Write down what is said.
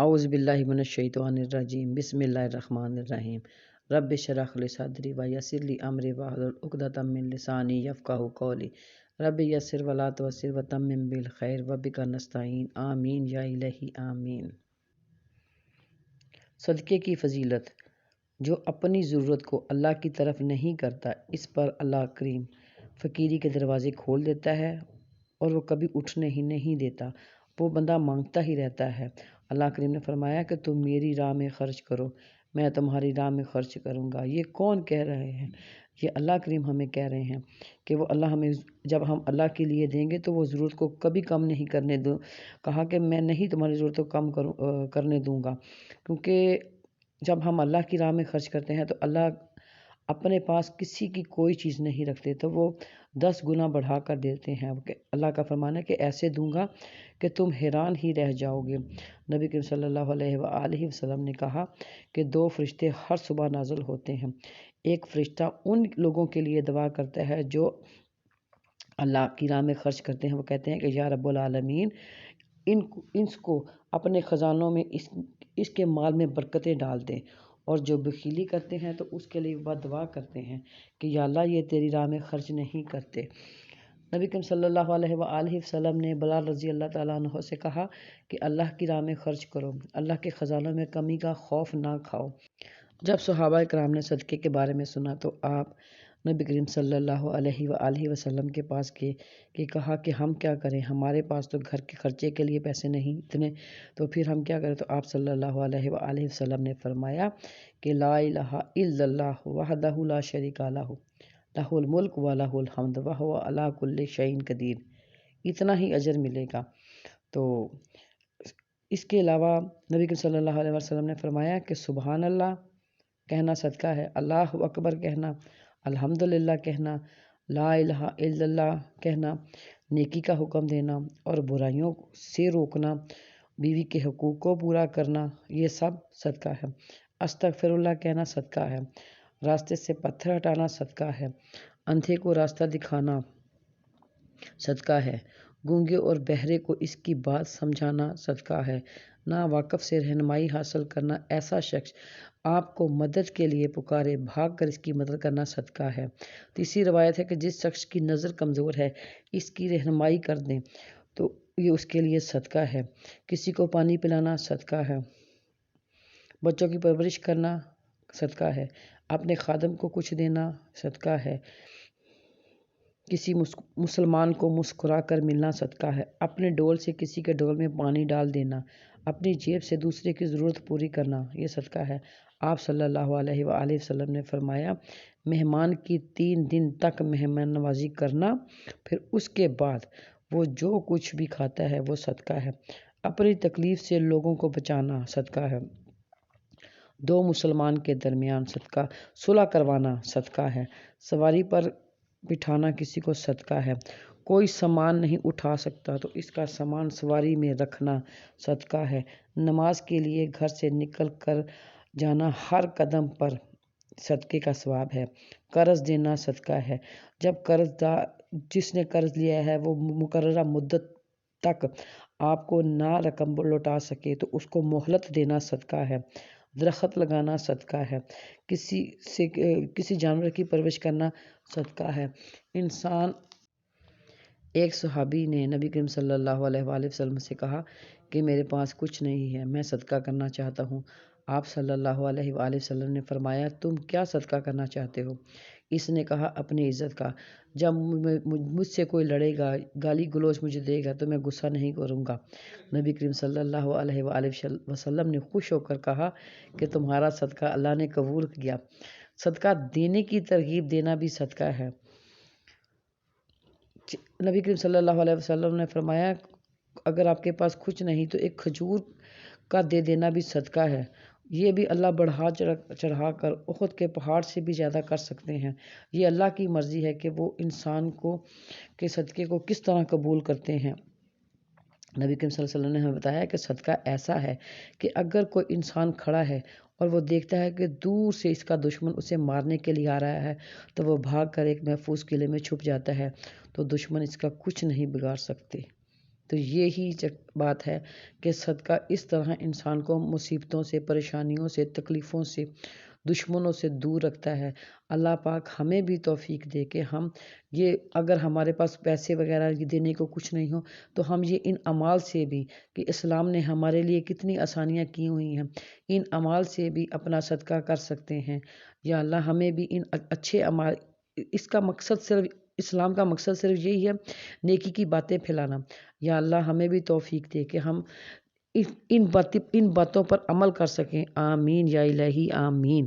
اعوذ باللہ من الشیطان الرجیم بسم اللہ الرحمن الرحیم رب اشرح لی صدری ویسر لی امری واحلل عقدۃ من لسانی یفقہوا قولی رب یسر ولا تعسر وتمم بالخیر وبک نستعین آمین یا الہی آمین۔ صدقے کی فضیلت۔ جو اپنی ضرورت کو اللہ کی طرف نہیں کرتا، اس پر اللہ کریم فقیری کے دروازے کھول دیتا ہے اور وہ کبھی اٹھنے ہی نہیں دیتا، وہ بندہ مانگتا ہی رہتا ہے۔ اللہ کریم نے فرمایا کہ تم میری راہ میں خرچ کرو، میں تمہاری راہ میں خرچ کروں گا۔ یہ کون کہہ رہے ہیں؟ یہ اللہ کریم ہمیں کہہ رہے ہیں کہ وہ اللہ ہمیں جب ہم اللہ کے لیے دیں گے تو وہ ضرورت کو کبھی کم نہیں کرنے دوں۔ کہا کہ میں نہیں تمہاری ضرورت کو کم کرنے دوں گا، کیونکہ جب ہم اللہ کی راہ میں خرچ کرتے ہیں تو اللہ اپنے پاس کسی کی کوئی چیز نہیں رکھتے، تو وہ 10 گنا بڑھا کر دیتے ہیں۔ اللہ کا فرمان ہے کہ ایسے دوں گا کہ تم حیران ہی رہ جاؤ گے۔ نبی کریم صلی اللہ علیہ وآلہ وسلم نے کہا کہ 2 فرشتے ہر صبح نازل ہوتے ہیں۔ ایک فرشتہ ان لوگوں کے لیے دعا کرتا ہے جو اللہ کی راہ میں خرچ کرتے ہیں، وہ کہتے ہیں کہ یا رب العالمین اس کو اپنے خزانوں میں اس کے مال میں برکتیں ڈال دیں، اور جو بخیلی کرتے ہیں تو اس کے لیے بد دعا کرتے ہیں کہ یا اللہ یہ تیری راہ میں خرچ نہیں کرتے۔ نبی کریم صلی اللہ علیہ وآلہ وسلم نے بلال رضی اللہ تعالیٰ عنہ سے کہا کہ اللہ کی راہ میں خرچ کرو، اللہ کے خزانوں میں کمی کا خوف نہ کھاؤ۔ جب صحابہ کرام نے صدقے کے بارے میں سنا تو آپ نبی کریم صلی اللہ علیہ وآلہ وسلم کے پاس گئے کہ کہا کہ ہم کیا کریں، ہمارے پاس تو گھر کے خرچے کے لیے پیسے نہیں اتنے، تو پھر ہم کیا کریں؟ تو آپ صلی اللہ علیہ وآلہ وسلم نے فرمایا کہ لا الہ الا اللہ وحدہ لا شریک لہ لہ الملک و لہ الحمد وہو علی کل شیء قدیر، اتنا ہی اجر ملے گا۔ تو اس کے علاوہ نبی کریم صلی اللہ علیہ وسلم نے فرمایا کہ سبحان اللہ کہنا صدقہ ہے، اللہ اکبر کہنا، الحمدللہ کہنا، لا الہ الا اللہ کہنا، نیکی کا حکم دینا اور برائیوں سے روکنا، بیوی کے حقوق کو پورا کرنا، یہ سب صدقہ ہے۔ استغفر اللہ کہنا صدقہ ہے، راستے سے پتھر ہٹانا صدقہ ہے، اندھے کو راستہ دکھانا صدقہ ہے، گونگے اور بہرے کو اس کی بات سمجھانا صدقہ ہے، ناواقف سے رہنمائی حاصل کرنا، ایسا شخص آپ کو مدد کے لیے پکارے بھاگ کر اس کی مدد کرنا صدقہ ہے۔ تیسری روایت ہے کہ جس شخص کی نظر کمزور ہے اس کی رہنمائی کر دیں تو یہ اس کے لیے صدقہ ہے، کسی کو پانی پلانا صدقہ ہے، بچوں کی پرورش کرنا صدقہ ہے، اپنے خادم کو کچھ دینا صدقہ ہے، کسی مسلمان کو مسکرا کر ملنا صدقہ ہے، اپنے ڈول سے کسی کے ڈول میں پانی ڈال دینا، اپنی جیب سے دوسرے کی ضرورت پوری کرنا، یہ صدقہ ہے۔ آپ صلی اللہ علیہ وآلہ وسلم نے فرمایا مہمان کی 3 دن تک مہمان نوازی کرنا، پھر اس کے بعد وہ جو کچھ بھی کھاتا ہے وہ صدقہ ہے، اپنی تکلیف سے لوگوں کو بچانا صدقہ ہے، 2 مسلمان کے درمیان صدقہ صلح کروانا صدقہ ہے، سواری پر بٹھانا کسی کو صدقہ ہے، کوئی سامان نہیں اٹھا سکتا تو اس کا سامان سواری میں رکھنا صدقہ ہے، نماز کے لیے گھر سے نکل کر جانا ہر قدم پر صدقے کا ثواب ہے، قرض دینا صدقہ ہے، جب جس نے قرض لیا ہے وہ مقررہ مدت تک آپ کو نہ رقم لوٹا سکے تو اس کو مہلت دینا صدقہ ہے، درخت لگانا صدقہ ہے، کسی جانور کی پرورش کرنا صدقہ ہے۔ ایک صحابی نے نبی کریم صلی اللہ علیہ وآلہ وسلم سے کہا کہ میرے پاس کچھ نہیں ہے، میں صدقہ کرنا چاہتا ہوں۔ آپ صلی اللہ علیہ وآلہ وسلم نے فرمایا تم کیا صدقہ کرنا چاہتے ہو؟ اس نے کہا اپنی عزت کا، جب مجھ سے کوئی لڑے گا، گالی گلوچ مجھے دے گا تو میں غصہ نہیں کروں گا۔ نبی کریم صلی اللہ علیہ وآلہ وسلم نے خوش ہو کر کہا کہ تمہارا صدقہ اللہ نے قبول کیا۔ صدقہ دینے کی ترغیب دینا بھی صدقہ ہے۔ نبی کریم صلی اللہ علیہ وسلم نے فرمایا اگر آپ کے پاس کچھ نہیں تو ایک کھجور کا دے دینا بھی صدقہ ہے، یہ بھی اللہ بڑھا چڑھا کر احد کے پہاڑ سے بھی زیادہ کر سکتے ہیں۔ یہ اللہ کی مرضی ہے کہ وہ انسان کے صدقے کو کس طرح قبول کرتے ہیں۔ نبی کریم صلی اللہ علیہ وسلم نے ہمیں بتایا کہ صدقہ ایسا ہے کہ اگر کوئی انسان کھڑا ہے اور وہ دیکھتا ہے کہ دور سے اس کا دشمن اسے مارنے کے لیے آ رہا ہے تو وہ بھاگ کر ایک محفوظ قلعے میں چھپ جاتا ہے تو دشمن اس کا کچھ نہیں بگاڑ سکتے۔ تو یہی بات ہے کہ صدقہ اس طرح انسان کو مصیبتوں سے، پریشانیوں سے، تکلیفوں سے، دشمنوں سے دور رکھتا ہے۔ اللہ پاک ہمیں بھی توفیق دے کہ ہم یہ، اگر ہمارے پاس پیسے وغیرہ دینے کو کچھ نہیں ہو تو ہم یہ ان اعمال سے بھی، کہ اسلام نے ہمارے لیے کتنی آسانیاں کی ہوئی ہیں، ان اعمال سے بھی اپنا صدقہ کر سکتے ہیں۔ یا اللہ ہمیں بھی ان اچھے اعمال، اس کا مقصد صرف، اسلام کا مقصد صرف یہی ہے، نیکی کی باتیں پھیلانا۔ یا اللہ ہمیں بھی توفیق دے کہ ہم ان باتوں پر عمل کر سکیں۔ آمین یا الہی آمین۔